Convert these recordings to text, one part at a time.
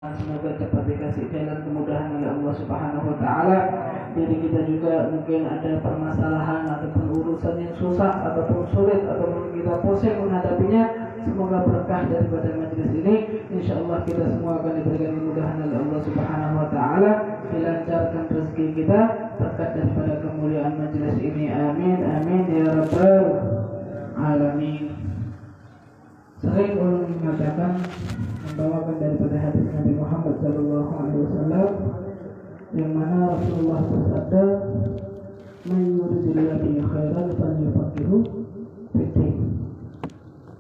Semoga cepat dikasih jalan kemudahan oleh Allah Subhanahu wa Ta'ala. Jadi kita juga mungkin ada permasalahan ataupun urusan yang susah ataupun sulit ataupun kita pusing menghadapinya. Semoga berkah daripada majelis ini. Insya Allah kita semua akan diberikan kemudahan oleh Allah Subhanahu wa Ta'ala, dilancarkan rezeki kita berkat daripada kemuliaan majelis ini. Amin amin ya rabbal alamin. Sering ulun mengatakan membawakan daripada hadis Nabi Muhammad SAW yang mana Rasulullah bersabda, "Man yuridillahu bihi khairan falyufaqihu fid-din."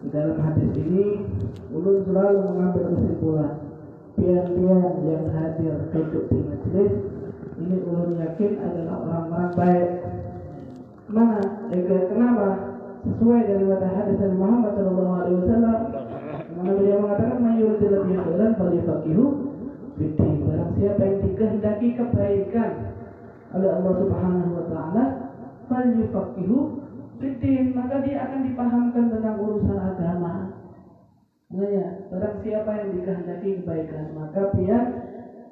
Di dalam hadis ini ulun selalu mengambil kesimpulan, pian-pian yang hadir duduk di majelis ini ulun yakin adalah orang-orang baik. Kenapa? Sesuai daripada hadis Nabi Muhammad SAW, mana beliau mengatakan, "Mayyuridillahu bihi khairan falyufaqihu fid-din." Barang siapa yang dikehendaki kebaikan oleh Allah Subhanahu wa Ta'ala, falyufaqihu fid-din, maka dia akan dipahamkan tentang urusan agama. Makanya, barang siapa yang dikehendaki kebaikan, maka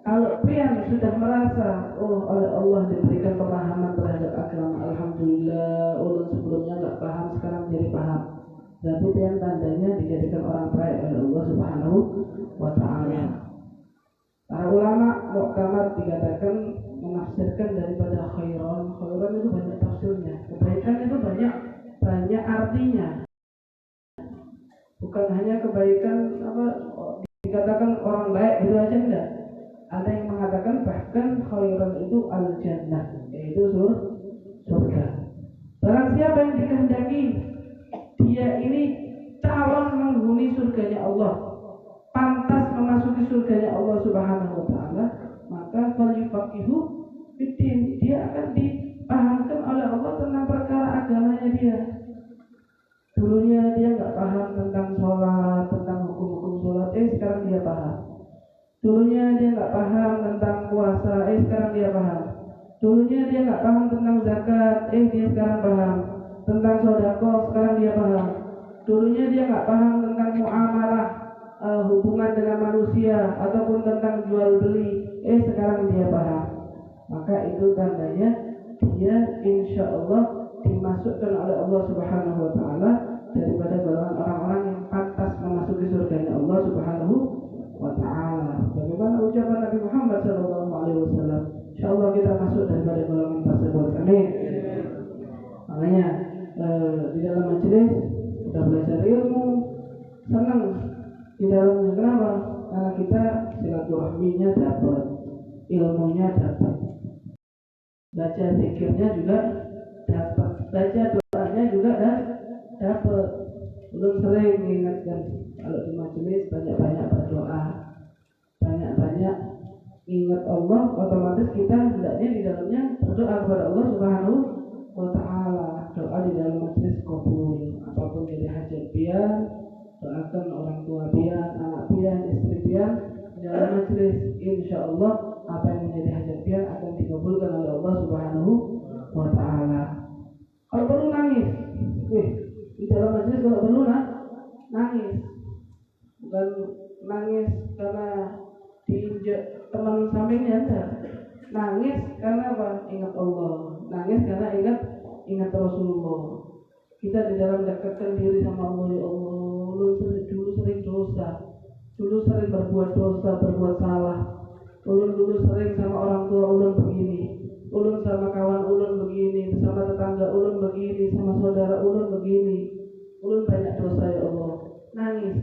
kalau pian sudah merasa oleh Allah diberikan pemahaman terhadap agama, alhamdulillah, ulun sebelumnya enggak paham, sekarang jadi paham. Berarti pian tandanya dijadikan orang baik oleh Allah Subhanahu wa Ta'ala. Para ulama muktamad dikatakan menafsirkan daripada khairan. Khairan itu banyak tafsirnya. Kebaikan itu banyak artinya. Bukan hanya kebaikan dikatakan orang baik gitu aja, enggak. Ada yang mengatakan bahkan khairan itu al-jannah, yaitu surga. Barang siapa yang dikehendaki dia ini calon menghuni surganya Allah, pantas memasuki surganya Allah Subhanahu wa Ta'ala, maka falyufaqihu fid-din, dia akan dipahamkan oleh Allah tentang perkara agamanya dia. Dulunya dia enggak paham tentang sholat, tentang hukum-hukum sholat, sekarang dia paham. Dulunya dia enggak paham tentang puasa, sekarang dia paham. Dulunya dia enggak paham tentang zakat, dia sekarang paham. Tentang sedekah, sekarang dia paham. Dulunya dia enggak paham tentang muamalah, hubungan dengan manusia ataupun tentang jual beli, sekarang dia paham. Maka itu tandanya dia insya Allah dimasukkan oleh Allah Subhanahu wa Ta'ala daripada golongan orang-orang yang pantas memasuki surganya Allah Subhanahu wa Ta'ala. Bagaimana ucapan Nabi Muhammad SAW? Insya Allah kita masuk daripada golongan tersebut. Amin. Makanya di dalam majelis kita belajar ilmu, senang di dalamnya. Kenapa? Karena kita silaturahminya dapat, ilmunya dapat, baca zikirnya juga dapat, baca doanya juga dapat. Belum sering mengingatkan kalau di majelis banyak-banyak berdoa, banyak-banyak ingat Allah, otomatis kita hendaknya di dalamnya berdoa kepada Allah Subhanahu wa Ta'ala. Doa di dalam majelis kabul, apapun jadi hajat pian, doakan orang tua pian, anak pian, istri pian di dalam majelis. Insya Allah apa yang menjadi hajat pian akan dikabulkan oleh Allah Subhanahu wa Ta'ala. Kalau perlu nangis, di dalam majelis kalau perlu nangis, bukan nangis karena diinjak teman sampingnya, enggak. Nangis karena apa? Ingat Allah. Nangis karena ingat Rasulullah. Kita di dalam dekatkan diri sama Allah. Ya Allah, dulu sering dosa, dulu sering berbuat dosa, berbuat salah. Dulu sering sama orang tua ulun begini, ulun sama kawan ulun begini, sama tetangga ulun begini, sama saudara ulun begini. Ulun banyak dosa ya Allah. Nangis.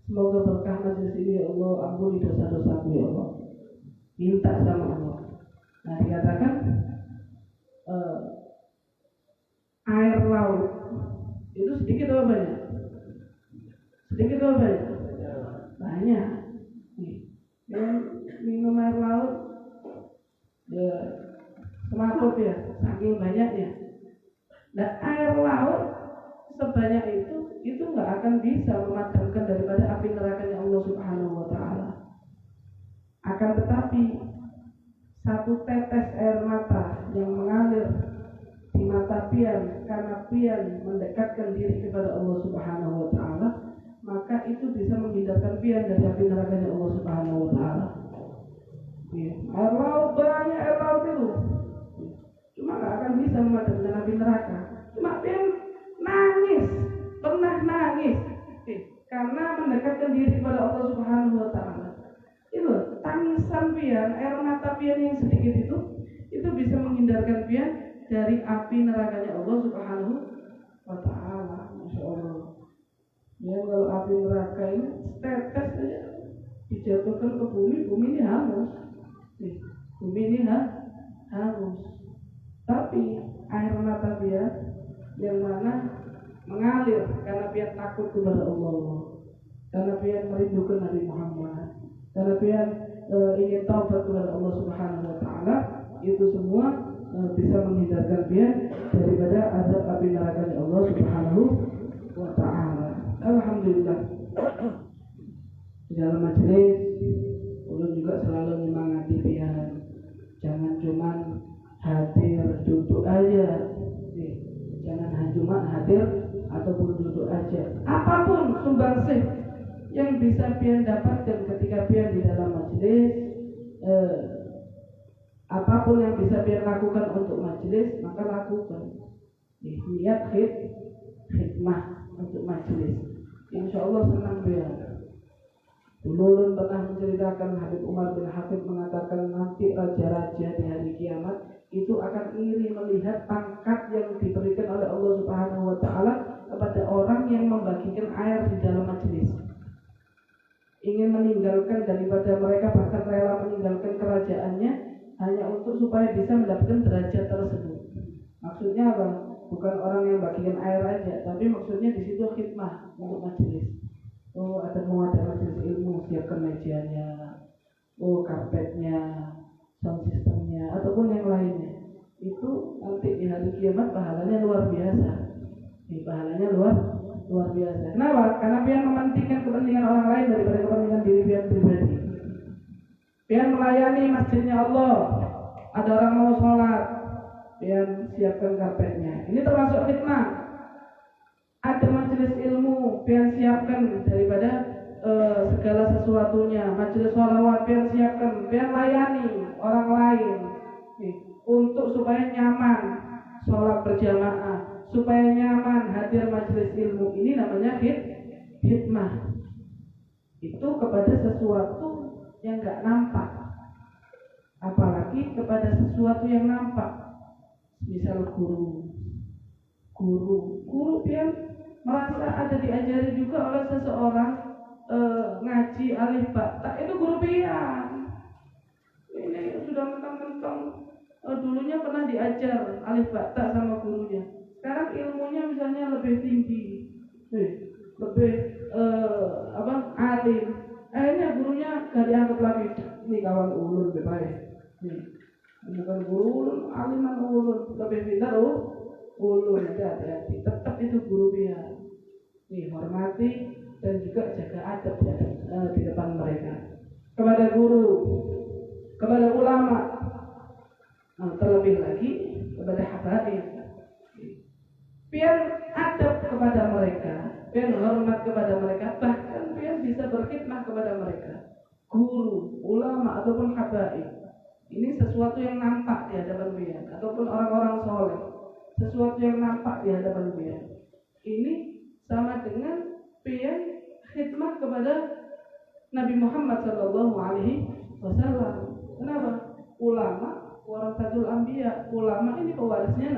Semoga berkah majelis ini ya Allah, ampuni dosa-dosaku ya Allah. Minta sama Allah. Nah, dikatakan air laut itu sedikit atau banyak? Sedikit atau banyak? Banyak. Yang minum air laut ya semaput ya, saking banyaknya. Nah, air laut sebanyak itu nggak akan bisa memadamkan daripada api nerakanya Allah Subhanahu wa Ta'ala. Akan tetapi satu tetes air mata yang mengalir di mata pian karena pian mendekatkan diri kepada Allah Subhanahu wa Ta'ala, maka itu bisa menghindarkan pian dari api nerakanya Allah Subhanahu wa taala. Air laut banyak, air laut itu cuma nggak akan bisa memadamkan api neraka. Cuma pian nangis, pernah nangis karena mendekatkan diri kepada Allah Subhanahu wa taala. Itu tangisan pian, air mata pian yang sedikit itu bisa menghindarkan pian dari api nerakanya Allah Subhanahu wa taala. Masya Allah. Ya, kalau api neraka ini tetes saja dijatuhkan ke bumi, bumi ini hangus. Bumi ini hangus. Tapi air mata pian yang mana mengalir karena pian takut kepada Allah, karena pian merindukan Nabi Muhammad, karena pian ingin taubat kepada Allah Subhanahu wa taala, itu semua bisa menghindarkan pian daripada azab api neraka Allah Subhanahu wa taala. Alhamdulillah. Di dalam majelis ulun juga selalu menyemangati pian, jangan cuma hadir duduk aja. Jangan cuma hadir ataupun duduk aja. Apapun sumbangsih yang bisa pian dapatkan ketika pian di dalam majelis, apapun yang bisa pian lakukan untuk majelis, maka lakukan. Niat khidmah untuk majelis. Insya Allah senang pian. Dulu pernah menceritakan Habib Umar bin Habib mengatakan nanti raja-raja di hari kiamat itu akan iri melihat pangkat yang diberikan oleh Allah Subhanahu wa taala kepada orang yang membagikan air di dalam majelis. Ingin meninggalkan daripada mereka, bahkan rela meninggalkan kerajaannya hanya untuk supaya bisa mendapatkan derajat tersebut. Maksudnya apa? Bukan orang yang bagikan air aja, tapi maksudnya di situ khidmah untuk majelis. Oh, ada majelis ilmu, siapkan mejanya, karpetnya, sound systemnya, ataupun yang lainnya. Itu nanti di hari kiamat pahalanya luar biasa. Pahalanya luar biasa. Kenapa? Karena pian mementingkan kepentingan orang lain daripada kepentingan diri pian pribadi. Pian melayani masjidnya Allah. Ada orang mau sholat, pian siapkan karpetnya. Ini termasuk khidmah. Ada majelis ilmu, pian siapkan daripada segala sesuatunya. Majelis sholawat, pian siapkan, pian layani orang lain untuk supaya nyaman sholat berjamaah, supaya nyaman hadir majelis ilmu. Ini namanya khidmah. Itu kepada sesuatu yang nggak nampak, apalagi kepada sesuatu yang nampak. Misal guru pian merasa ada diajari juga oleh seseorang ngaji alif ba ta, itu guru pian. Ini sudah mentang-mentang dulunya pernah diajar alif ba ta sama gurunya. Sekarang ilmunya misalnya lebih tinggi, lebih alim. Akhirnya gurunya gak dianggap lagi. Ini kawan ulun baik. Bukan guru ulun, aliman ulun, lebih pintar ulun. Hati-hati. Tetap itu guru pian. Hormati dan juga jaga adab di depan mereka. Kepada guru, kepada ulama, terlebih lagi kepada habaib. Pian adab kepada mereka, pian hormat kepada mereka, bahkan pian bisa berkhidmah kepada mereka. Guru, ulama ataupun habaib. Ini sesuatu yang nampak di hadapan pian, ataupun orang-orang soleh. Sesuatu yang nampak di hadapan pian. Ini sama dengan pian khidmah kepada Nabi Muhammad SAW. Kenapa? Ulama warasatul anbiya. Ulama ini pewarisnya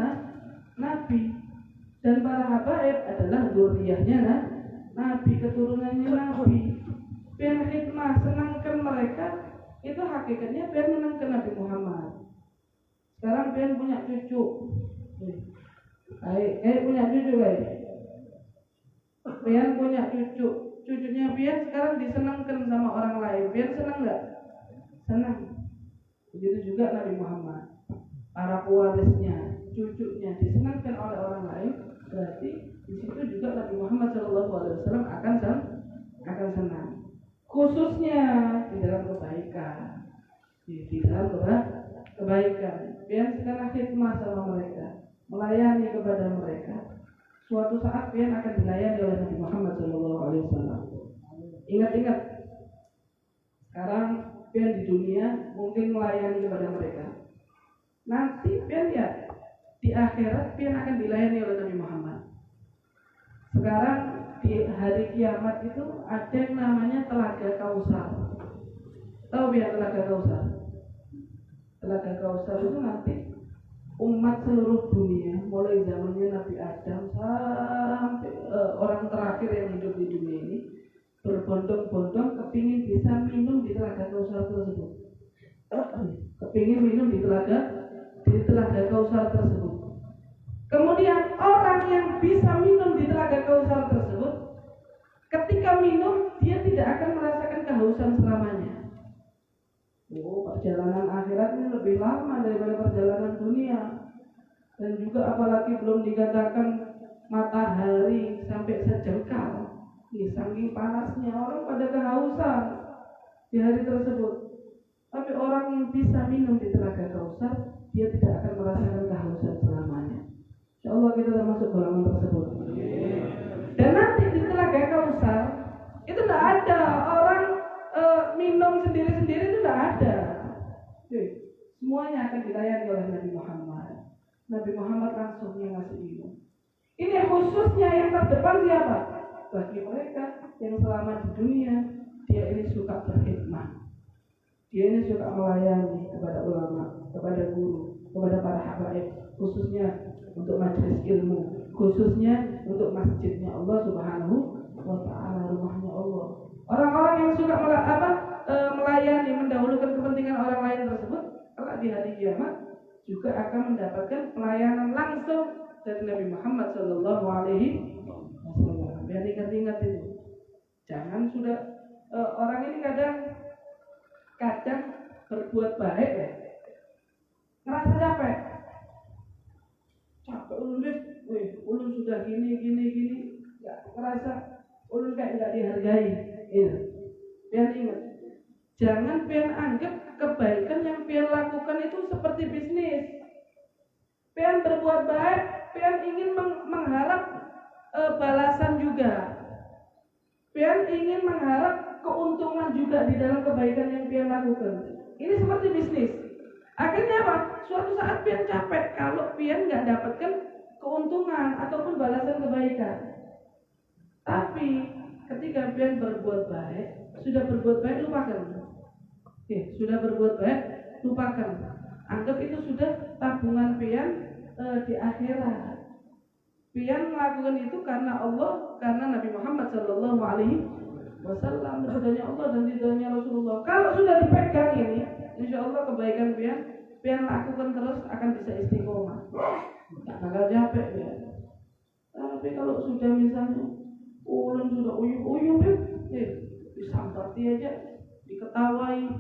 Nabi. Dan para habaib adalah dzurriyyahnya Nabi, keturunannya Nabi. Pian khidmah, senangkan mereka. Itu hakikatnya pian menangkan Nabi Muhammad. Sekarang pian punya cucu. Punya cucu guys. Pian punya cucu. Cucunya pian sekarang disenangkan sama orang lain. Pian senang nggak? Senang. Begitu juga Nabi Muhammad. Para pewarisnya, cucunya disenangkan oleh orang lain, berarti di situ juga Nabi Muhammad SAW akan senang. Khususnya di dalam kebaikan, di dalam kebaikan. Pian sekarang khidmah sama mereka, melayani kepada mereka. Suatu saat pian akan dilayani oleh Nabi Muhammad SAW. Ingat-ingat Sekarang pian di dunia mungkin melayani kepada mereka. Nanti pian ya di akhirat pian akan dilayani oleh Nabi Muhammad. Sekarang di hari kiamat itu ada yang namanya Telaga Kausar. Tahu pian Telaga Kausar? Telaga Kausar itu nanti umat seluruh dunia, mulai zamannya Nabi Adam sampai orang terakhir yang hidup di dunia ini, berbondong-bondong kepingin bisa minum di Telaga Kausar tersebut. Kepingin minum di Telaga Kausar tersebut. Kemudian orang yang bisa minum di Telaga Kausar tersebut, ketika minum dia tidak akan merasakan kehausan selamanya. Perjalanan akhirat ini lebih lama daripada perjalanan dunia. Dan juga apalagi belum dikatakan matahari sampai sejengkal. Saking panasnya orang pada kehausan di hari tersebut. Tapi orang yang bisa minum di Telaga Kausar, dia tidak akan merasakan kehausan selamanya. Insyaallah kita termasuk golongan tersebut. Dan nanti di Telaga Kausar itu tidak ada orang minum sendiri-sendiri, itu tidak ada. Semuanya akan dilayani oleh Nabi Muhammad. Nabi Muhammad langsung yang ngasih minum. Ini khususnya yang terdepan siapa? Bagi mereka yang selama di dunia dia ini suka berkhidmat. Dia ini suka melayani kepada ulama, kepada guru, kepada para habaib, khususnya untuk majelis ilmu, khususnya untuk masjidnya Allah Subhanahu wa Ta'ala, rumahnya Allah. Orang-orang yang suka melayani, mendahulukan kepentingan orang lain tersebut, kalau di hari kiamat juga akan mendapatkan pelayanan langsung dari Nabi Muhammad Sallallahu Alaihi Wasallam. Biar ingat-ingat itu. Jangan sudah orang ini kadang berbuat baik ya, ngerasa capek ulun sudah gini, nggak ngerasa ulun kayak nggak dihargai. Biar ingat, jangan pian anggap kebaikan yang pian lakukan itu seperti bisnis. Pian berbuat baik, pian ingin mengharap balasan juga. Pian ingin mengharap keuntungan juga di dalam kebaikan yang pian lakukan. Ini seperti bisnis. Akhirnya apa? Suatu saat pian capek kalau pian nggak dapatkan keuntungan ataupun balasan kebaikan. Tapi ketika pian berbuat baik, sudah berbuat baik lupakan. Sudah berbuat baik lupakan. Anggap itu sudah tabungan pian di akhirat. Pian melakukan itu karena Allah, karena Nabi Muhammad Sallallahu Alaihi Wasallam, ridhonya Allah dan ridhonya Rasulullah. Kalau sudah dipegang ini, insya Allah kebaikan pian lakukan terus akan bisa istiqomah. Tak bakal capek ya. Tapi kalau sudah misalnya ulun sudah uyuh disampati aja, diketawai,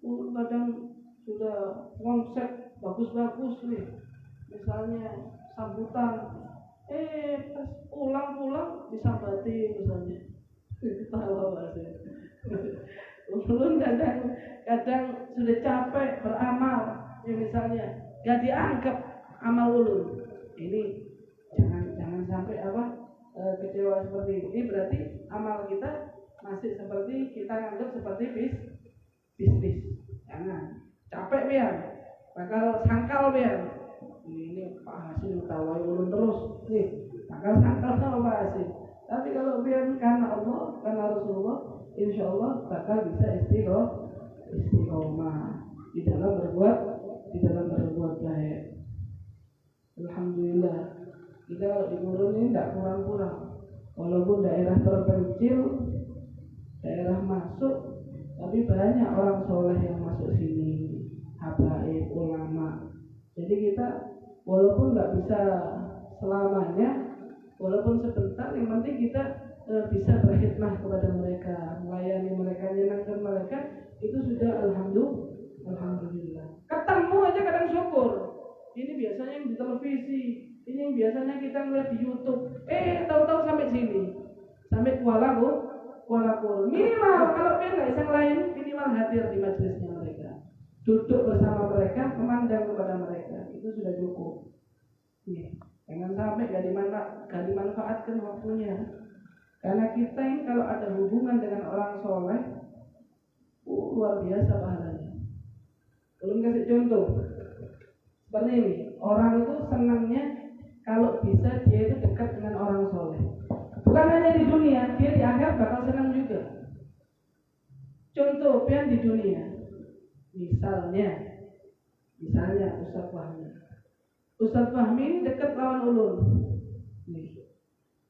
ulun kadang sudah konsep bagus-bagus nih, misalnya sambutan, pas pulang disambati misalnya, ketawa bahasanya. Ulun kadang sudah capek beramal, ya misalnya gak dianggap amal ulun. Ini jangan sampai kecewa seperti ini. Berarti amal kita masih seperti kita anggap seperti bisnis. Jangan capek biar bakal sangkal biar ini Pak Hasim tawai ulun terus nih, bakal sangkal sama Pak Hasim. Tapi kalau biar karena Allah, karena Rasulullah, insya Allah bakal bisa istiqomah di dalam berbuat baik. Alhamdulillah, kita kalau di Gurun ini tidak kurang-kurang. Walaupun daerah terpencil, daerah masuk, tapi banyak orang soleh yang masuk sini, habaib, ulama. Jadi kita walaupun nggak bisa selamanya, walaupun sebentar, yang penting kita bisa berkhidmah kepada mereka, melayani mereka, menyenangkan mereka, itu sudah alhamdulillah. Ketemu aja kadang syukur. Ini biasanya yang di televisi, ini yang biasanya kita ngeliat di YouTube. Tahu-tahu sampai sini, sampai Kuala Lumpur. Minimal kalau dia nggak bisa melayani, minimal hadir di majelisnya mereka, duduk bersama mereka, memandang kepada mereka, itu sudah cukup. Jangan sampai gak dimanfaatkan waktunya. Karena kita ini kalau ada hubungan dengan orang soleh, luar biasa pahalanya. Belum kasih contoh. Seperti ini, orang itu senangnya kalau bisa dia itu dekat dengan orang soleh. Bukan hanya di dunia, dia di akhirat bakal senang juga. Contoh yang di dunia, misalnya Ustaz Fahmi ini dekat lawan ulun,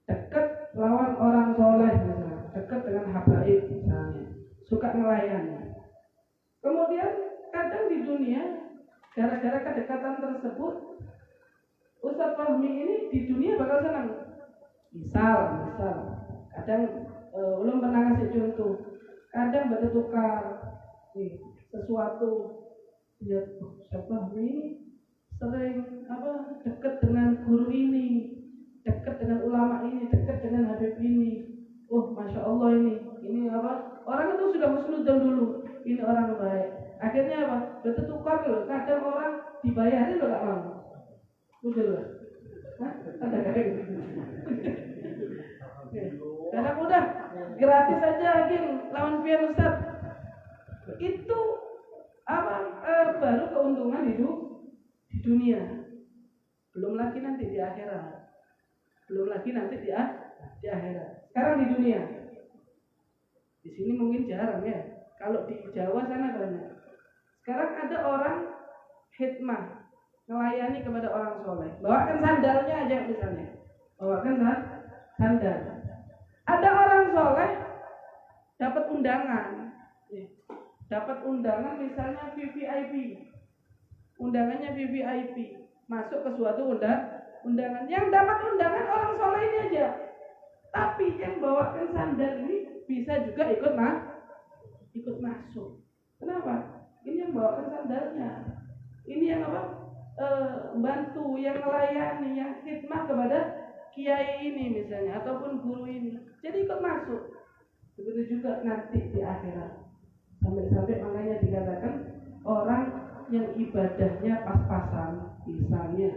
dekat lawan orang soleh misalnya, dekat dengan habaib misalnya, suka ngelayani. Kemudian kadang di dunia, gara-gara kedekatan tersebut, Ustaz Fahmi ini di dunia bakal senang. Misal, kadang ulun pernah ngasih contoh, kadang bertukar sesuatu, lihat Ustaz Fahmi ini sering dekat dengan guru ini, dekat dengan ulama ini, dekat dengan habib ini. Masya Allah ini orang itu sudah husnudzon dulu, ini orang baik. Akhirnya bertukar loh. Kadang orang dibayarin loh gak mau. Udah loh. Ada kayak gitu. Kadang udah gratis aja lawan pian Ustaz. Itu baru keuntungan hidup di dunia. Belum lagi nanti di akhirat. Sekarang di dunia. Di sini mungkin jarang ya. Kalau di Jawa sana banyak. Sekarang ada orang khidmah, melayani kepada orang soleh. Bawakan sandalnya aja misalnya. Bawakan sandal. Ada orang soleh dapat undangan. Misalnya VVIP. Undangannya VVIP. Masuk ke suatu undangan. Yang dapat undangan orang soleh ini aja. Tapi yang bawakan sandal ini bisa juga ikut masuk. Kenapa? Ini yang bawakan sandalnya. Ini yang bantu, yang melayani, yang khidmah kepada kiai ini misalnya, ataupun guru ini. Jadi ikut masuk. Begitu juga nanti di akhirat. Sampai makanya dikatakan orang yang ibadahnya pas-pasan, misalnya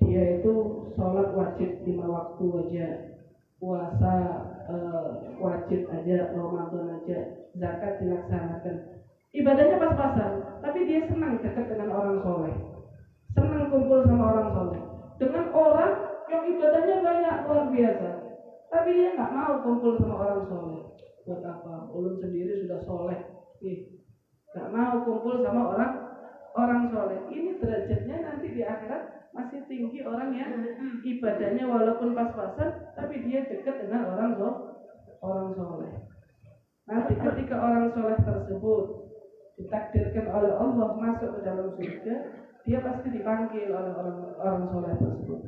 dia itu sholat wajib 5 waktu aja, puasa wajib aja, Ramadan aja, zakat dilaksanakan, ibadahnya pas-pasan, tapi dia senang dekat dengan orang soleh, senang kumpul sama orang soleh, dengan orang yang ibadahnya banyak luar biasa, tapi dia nggak mau kumpul sama orang soleh. Buat apa? Ulun sendiri sudah soleh, nggak mau kumpul sama orang soleh. Ini derajatnya nanti di akhirat masih tinggi orang yang ibadahnya walaupun pas-pasan, tapi dia dekat dengan orang soleh. Nanti ketika orang soleh tersebut ditakdirkan oleh Allah masuk ke dalam surga, dia pasti dipanggil oleh orang soleh tersebut.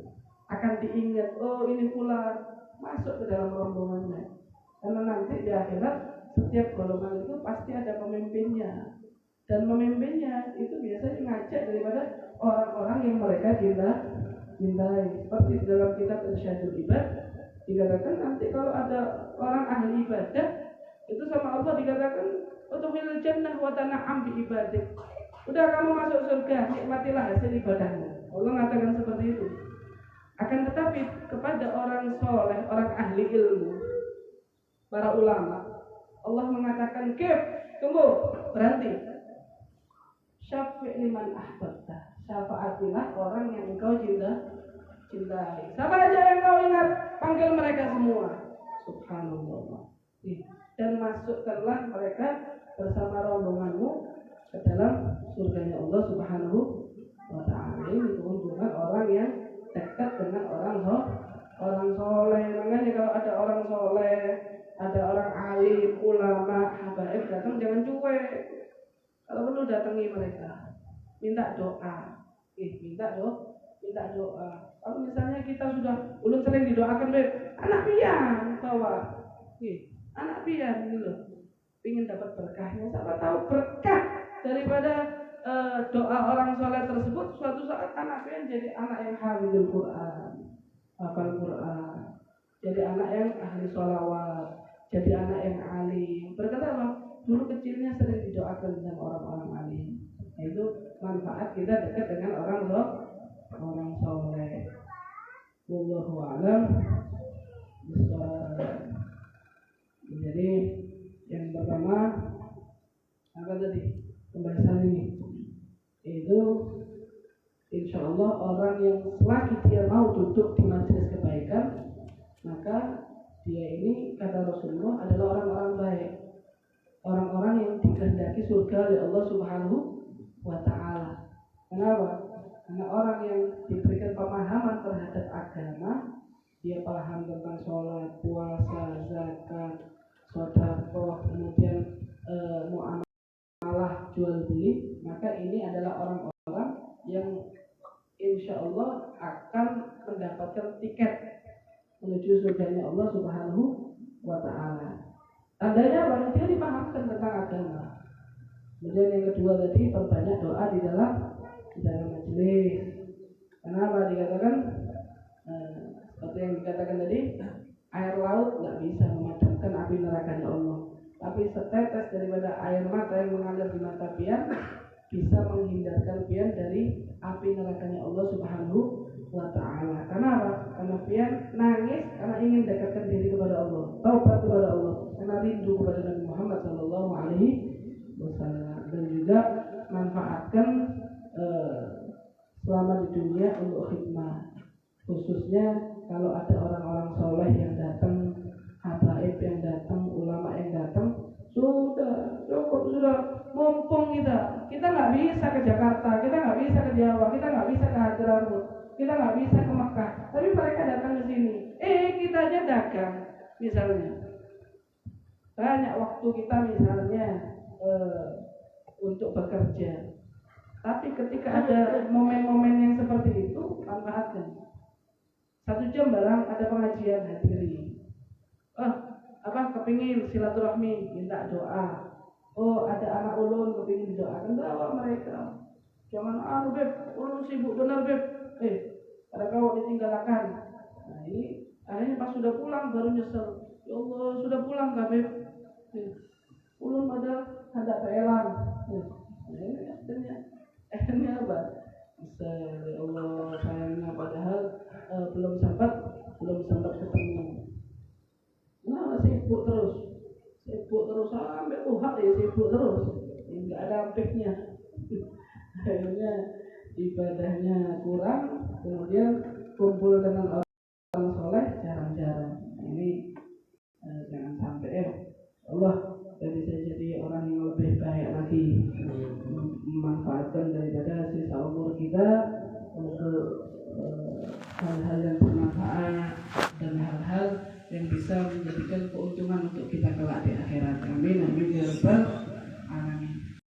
Akan diingat, ini pula masuk ke dalam rombongannya. Karena nanti di akhirat setiap golongan itu pasti ada pemimpinnya. Dan pemimpinnya itu biasanya ngajak daripada orang-orang yang mereka cintai. Seperti di dalam kitab Irsyadul Ibad dikatakan nanti kalau ada orang ahli ibadah itu sama Allah dikatakan udkhulil jannah wa tan'am bi ibadik. Udah kamu masuk surga, nikmatilah hasil ibadahmu. Allah mengatakan seperti itu. Akan tetapi kepada orang soleh, orang ahli ilmu, para ulama, Allah mengatakan tunggu, berhenti. Syafi' liman ahbabta. Syafaatilah orang yang engkau cintai. Siapa aja yang kau ingat, panggil mereka semua. Subhanallah. Dan masukkanlah mereka bersama rombonganmu ke dalam surganya Allah Subhanahu wa ta'ala. Ini keuntungan orang yang dekat dengan orang soleh. Makanya kalau ada orang soleh, ada orang alim, ulama, habaib datang, jangan cuek. Kalau perlu datangi mereka, minta doa. Minta doa. Kalau misalnya kita sudah ulun sering didoakan anak pian bawa, anak pian gitu, ingin dapat berkahnya. Siapa tahu berkah daripada doa orang soleh tersebut, suatu saat anak pian jadi anak yang hafizul Quran, hafal Quran, jadi anak yang ahli sholawat, jadi anak yang alim. Berkata apa? Dulu kecilnya sering didoakan dengan orang-orang alim. Itu manfaat kita dekat dengan orang soleh. Wallahu a'lam bishawab. Jadi Yang pertama apa tadi pembahasan ini? Itu insya Allah orang yang selagi dia mau duduk di majelis kebaikan, maka dia ini kata Rasulullah adalah orang-orang baik, orang-orang yang dikehendaki surga oleh Allah Subhanahu wa Ta'ala. Kenapa? Karena orang yang diberikan pemahaman terhadap agama, dia paham tentang sholat, puasa, zakat, sedekah, kemudian muamalah jual beli, maka ini adalah orang-orang yang insya Allah akan mendapatkan tiket menuju surganya Allah Subhanahu wa Ta'ala. Tandanya apa? Dia dipahamkan tentang agama. Kemudian yang kedua tadi, perbanyak doa di dalam majelis. Kenapa dikatakan seperti yang dikatakan tadi, air laut nggak bisa memadamkan api nerakanya Allah, tapi setetes daripada air mata yang mengalir di mata pian bisa menghindarkan pian dari api nerakanya Allah Subhanahu wa Ta'ala. Kenapa? Karena pian nangis karena ingin dekatkan diri kepada Allah, taubat kepada Allah, karena rindu kepada Nabi Muhammad Sallallahu Alaihi Wasallam, dan juga manfaatkan selama di dunia untuk khidmah, khususnya kalau ada orang-orang soleh yang datang, habaib yang datang, ulama yang datang, sudah cukup, sudah mumpung kita nggak bisa ke Jakarta, kita nggak bisa ke Jawa, kita nggak bisa ke Hadramaut, kita nggak bisa ke Mekah, tapi mereka datang ke sini. Kita aja dagang misalnya, banyak waktu kita misalnya untuk bekerja, tapi ketika ada momen-momen yang seperti itu, manfaatkan. 1 jam barang ada pengajian, hadiri. Kepingin silaturahmi, minta doa. Ada anak ulun kepingin didoakan, bawa mereka. Jangan beb, ulun sibuk benar beb. Ada kau ditinggalkan. Nah ini akhirnya pas sudah pulang baru nyesel. Ya Allah, sudah pulang gak beb? Ulun pada hendak peelan. Nah ini akhirnya apa? Ya Allah, sayangnya padahal belum sempat ketemu. Nah sibuk terus sampai uhak ya, sibuk terus, nggak ada habisnya. Akhirnya ibadahnya kurang, kemudian kumpul dengan orang soleh jarang-jarang. Ini jangan sampai Allah dan bisa jadi orang yang lebih baik lagi, memanfaatkan daripada sisa umur kita untuk hal-hal yang bermanfaat dan hal-hal yang bisa menjadikan keuntungan untuk kita kelak di akhirat. Amin, amin ya rabbal